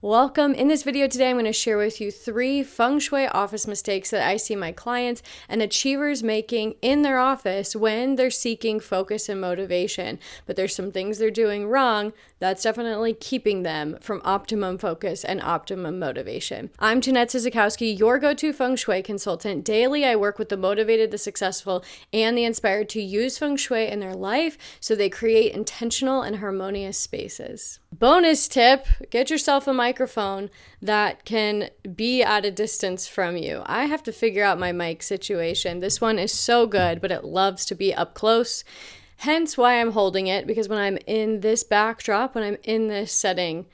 Welcome. In this video today, I'm going to share with you 3 Feng Shui office mistakes that I see my clients and achievers making in their office when they're seeking focus and motivation. But there's some things they're doing wrong that's definitely keeping them from optimum focus and optimum motivation. I'm Jeanette Sizikowski, your go-to Feng Shui consultant. Daily, I work with the motivated, the successful, and the inspired to use Feng Shui in their life so they create intentional and harmonious spaces. Bonus tip, get yourself a microphone that can be at a distance from you. I have to figure out my mic situation. This one is so good, but it loves to be up close. Hence why I'm holding it, because when I'm in this backdrop, when I'm in this setting,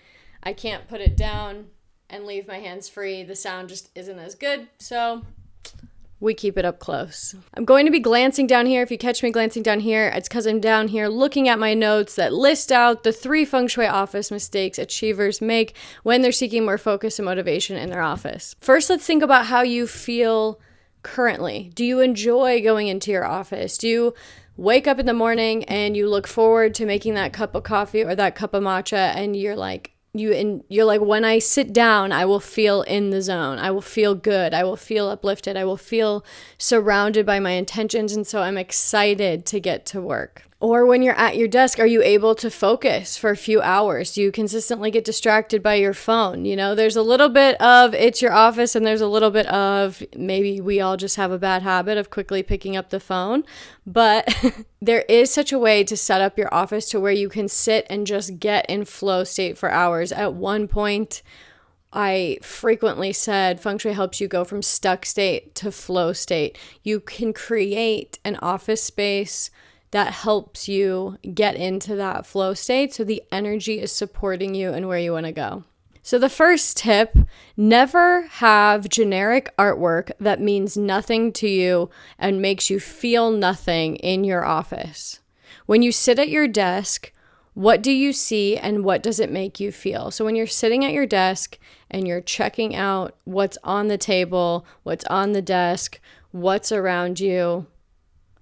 I can't put it down and leave my hands free. The sound just isn't as good, so we keep it up close. I'm going to be glancing down here. If you catch me glancing down here, it's because I'm down here looking at my notes that list out the 3 Feng Shui office mistakes achievers make when they're seeking more focus and motivation in their office. First, let's think about how you feel currently. Do you enjoy going into your office? Do you wake up in the morning and you look forward to making that cup of coffee or that cup of matcha and you're like, when I sit down, I will feel in the zone. I will feel good. I will feel uplifted. I will feel surrounded by my intentions. And so I'm excited to get to work. Or when you're at your desk, are you able to focus for a few hours? Do you consistently get distracted by your phone? You know, there's a little bit of it's your office and there's a little bit of maybe we all just have a bad habit of quickly picking up the phone. But there is such a way to set up your office to where you can sit and just get in flow state for hours. At one point, I frequently said Feng Shui helps you go from stuck state to flow state. You can create an office space that helps you get into that flow state so the energy is supporting you and where you want to go. So the first tip, never have generic artwork that means nothing to you and makes you feel nothing in your office. When you sit at your desk, what do you see and what does it make you feel? So when you're sitting at your desk and you're checking out what's on the table, what's on the desk, what's around you,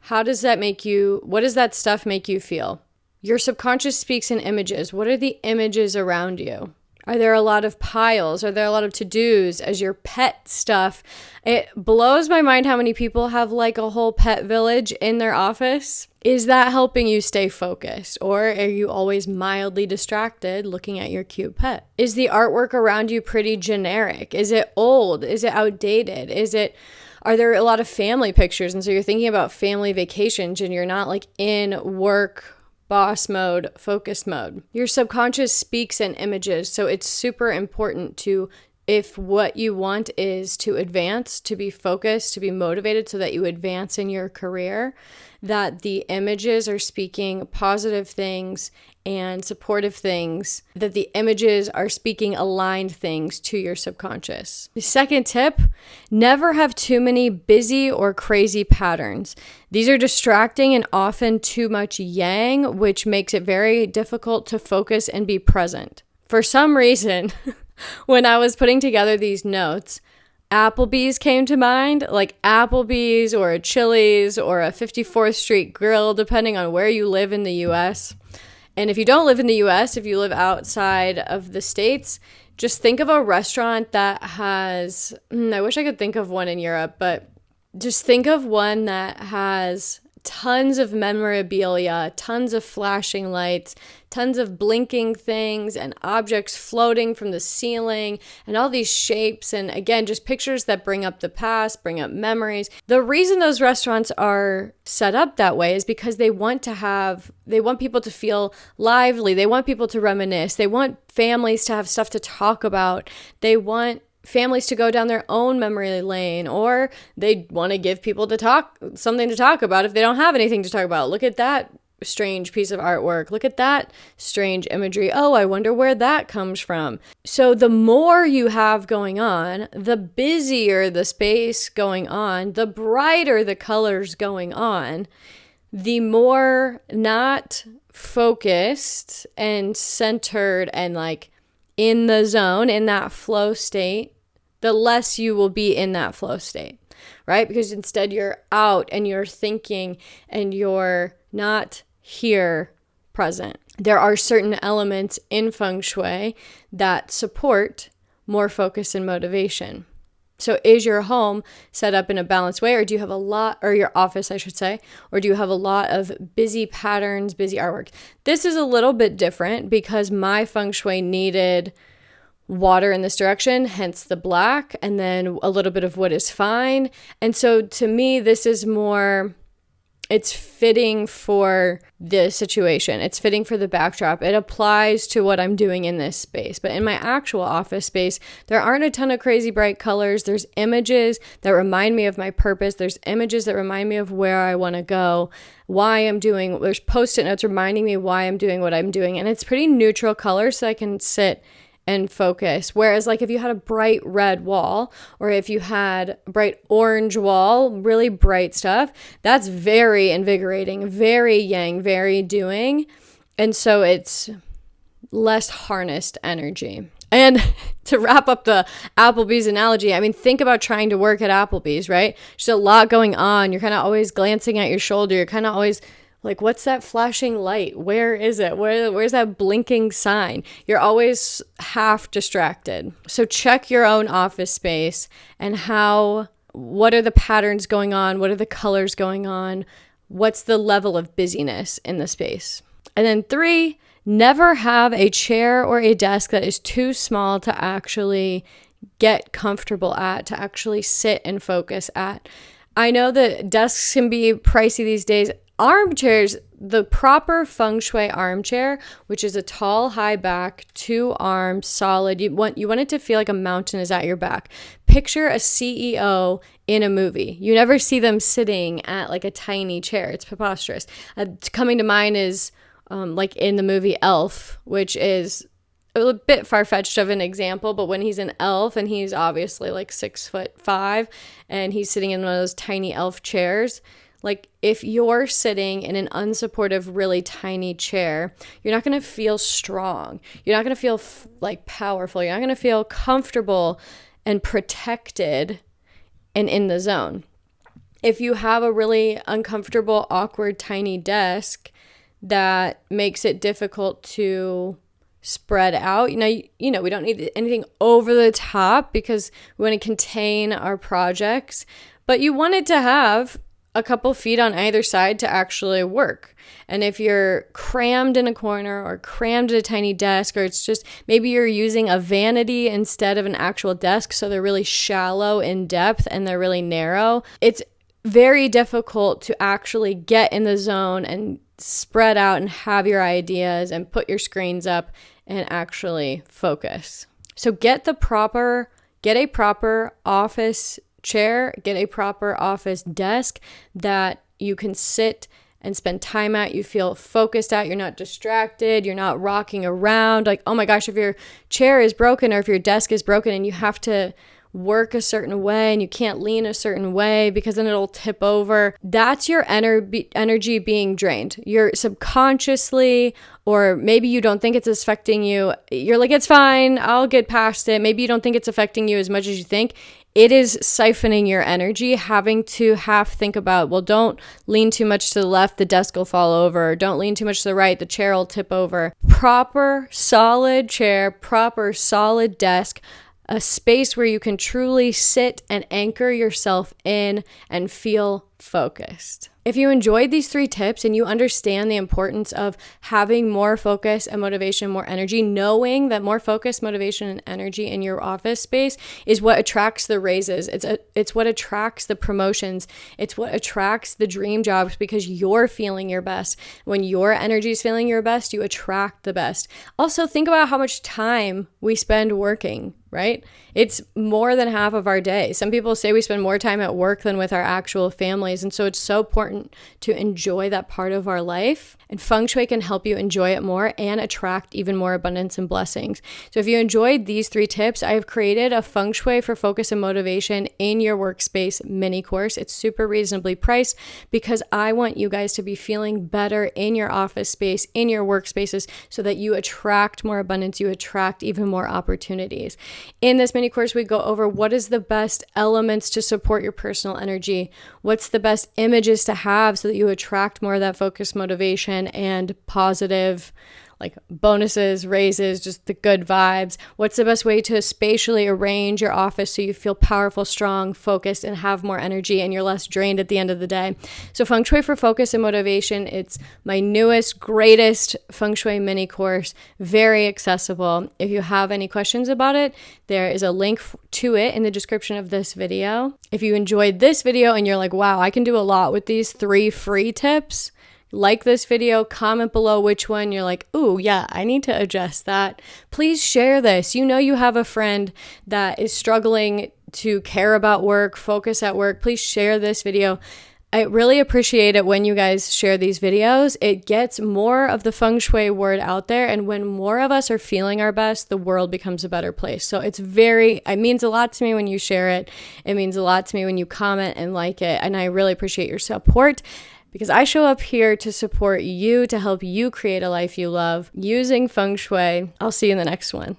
how does that make you, what does that stuff make you feel? Your subconscious speaks in images. What are the images around you? Are there a lot of piles? Are there a lot of to-dos as your pet stuff? It blows my mind how many people have like a whole pet village in their office. Is that helping you stay focused? Or are you always mildly distracted looking at your cute pet? Is the artwork around you pretty generic? Is it old? Is it outdated? Are there a lot of family pictures? And so you're thinking about family vacations and you're not like in work, boss mode, focus mode. Your subconscious speaks in images. So it's super important to, if what you want is to advance, to be focused, to be motivated so that you advance in your career, that the images are speaking positive things and supportive things, that the images are speaking aligned things to your subconscious. The second tip, never have too many busy or crazy patterns. These are distracting and often too much yang, which makes it very difficult to focus and be present. For some reason, when I was putting together these notes, Applebee's came to mind, like Applebee's or a Chili's or a 54th Street Grill, depending on where you live in the US. And if you don't live in the US, if you live outside of the States, just think of a restaurant that has, I wish I could think of one in Europe, but just think of one that has tons of memorabilia, tons of flashing lights, tons of blinking things and objects floating from the ceiling and all these shapes. And again, just pictures that bring up the past, bring up memories. The reason those restaurants are set up that way is because they want people to feel lively. They want people to reminisce. They want families to have stuff to talk about. They want families to go down their own memory lane, or they want to give people something to talk about if they don't have anything to talk about. Look at that strange piece of artwork. Look at that strange imagery. Oh, I wonder where that comes from. So the more you have going on, the busier the space going on, the brighter the colors going on, the more not focused and centered and like in the zone, in that flow state, the less you will be in that flow state, right? Because instead you're out and you're thinking and you're not here present. there are certain elements in Feng Shui that support more focus and motivation. So is your home set up in a balanced way, or do you have a lot, or your office, I should say, or do you have a lot of busy patterns, busy artwork? This is a little bit different because my Feng Shui needed water in this direction, hence the black, and then a little bit of wood is fine. And so to me, this is more, it's fitting for the situation. It's fitting for the backdrop. It applies to what I'm doing in this space. But in my actual office space, there aren't a ton of crazy bright colors. There's images that remind me of my purpose. There's images that remind me of where I want to go, why I'm doing, there's post-it notes reminding me why I'm doing what I'm doing. And it's pretty neutral colors so I can sit and focus. Whereas like if you had a bright red wall, or if you had a bright orange wall, really bright stuff, that's very invigorating, very yang, very doing. And so it's less harnessed energy. And to wrap up the Applebee's analogy, I mean, think about trying to work at Applebee's, right? There's a lot going on. You're kind of always glancing at your shoulder. You're kind of always like, what's that flashing light? Where is it? Where's that blinking sign? You're always half distracted. So check your own office space and what are the patterns going on? What are the colors going on? What's the level of busyness in the space? And then 3, never have a chair or a desk that is too small to actually get comfortable at, to actually sit and focus at. I know that desks can be pricey these days. Armchairs, the proper Feng Shui armchair, which is a tall, high back, 2 arms, solid. You want it to feel like a mountain is at your back. Picture a CEO in a movie. You never see them sitting at like a tiny chair. It's preposterous. Coming to mind is like in the movie Elf, which is a bit far-fetched of an example, but when he's an elf and he's obviously like 6'5" and he's sitting in one of those tiny elf chairs. Like if you're sitting in an unsupportive, really tiny chair, you're not going to feel strong. You're not going to feel like powerful. You're not going to feel comfortable and protected and in the zone. If you have a really uncomfortable, awkward, tiny desk that makes it difficult to spread out, you know, we don't need anything over the top because we want to contain our projects, but you want it to have a couple feet on either side to actually work. And if you're crammed in a corner or crammed at a tiny desk, or it's just maybe you're using a vanity instead of an actual desk, so they're really shallow in depth and they're really narrow, it's very difficult to actually get in the zone and spread out and have your ideas and put your screens up and actually focus. So get a proper office chair, get a proper office desk that you can sit and spend time at, you feel focused at, you're not distracted, you're not rocking around. Like, oh my gosh, if your chair is broken or if your desk is broken and you have to work a certain way and you can't lean a certain way because then it'll tip over, that's your energy being drained. You're subconsciously, or maybe you don't think it's affecting you. You're like, it's fine, I'll get past it. Maybe you don't think it's affecting you as much as you think. It is siphoning your energy, having to think about, well, don't lean too much to the left, the desk will fall over. Don't lean too much to the right, the chair will tip over. Proper, solid chair, proper, solid desk, a space where you can truly sit and anchor yourself in and feel focused. If you enjoyed these 3 tips and you understand the importance of having more focus and motivation, more energy, knowing that more focus, motivation, and energy in your office space is what attracts the raises. It's what attracts the promotions. It's what attracts the dream jobs because you're feeling your best. When your energy is feeling your best, you attract the best. Also, think about how much time we spend working, right? It's more than half of our day. Some people say we spend more time at work than with our actual families. And so it's so important to enjoy that part of our life. And Feng Shui can help you enjoy it more and attract even more abundance and blessings. So if you enjoyed these 3 tips, I have created a Feng Shui for focus and motivation in your workspace mini course. It's super reasonably priced because I want you guys to be feeling better in your office space, in your workspaces, so that you attract more abundance, you attract even more opportunities. In this mini course, we go over what is the best elements to support your personal energy, what's the best images to have so that you attract more of that focus, motivation, and positive like bonuses, raises, just the good vibes. What's the best way to spatially arrange your office so you feel powerful, strong, focused, and have more energy and you're less drained at the end of the day. So Feng Shui for Focus and Motivation, it's my newest, greatest Feng Shui mini course, very accessible. If you have any questions about it, there is a link to it in the description of this video. If you enjoyed this video and you're like, wow, I can do a lot with these 3 free tips, like this video, comment below which one you're like, ooh, yeah, I need to adjust that. Please share this. You know you have a friend that is struggling to care about work, focus at work. Please share this video. I really appreciate it when you guys share these videos. It gets more of the Feng Shui word out there, and when more of us are feeling our best, the world becomes a better place. So it means a lot to me when you share it. It means a lot to me when you comment and like it, and I really appreciate your support because I show up here to support you, to help you create a life you love using Feng Shui. I'll see you in the next one.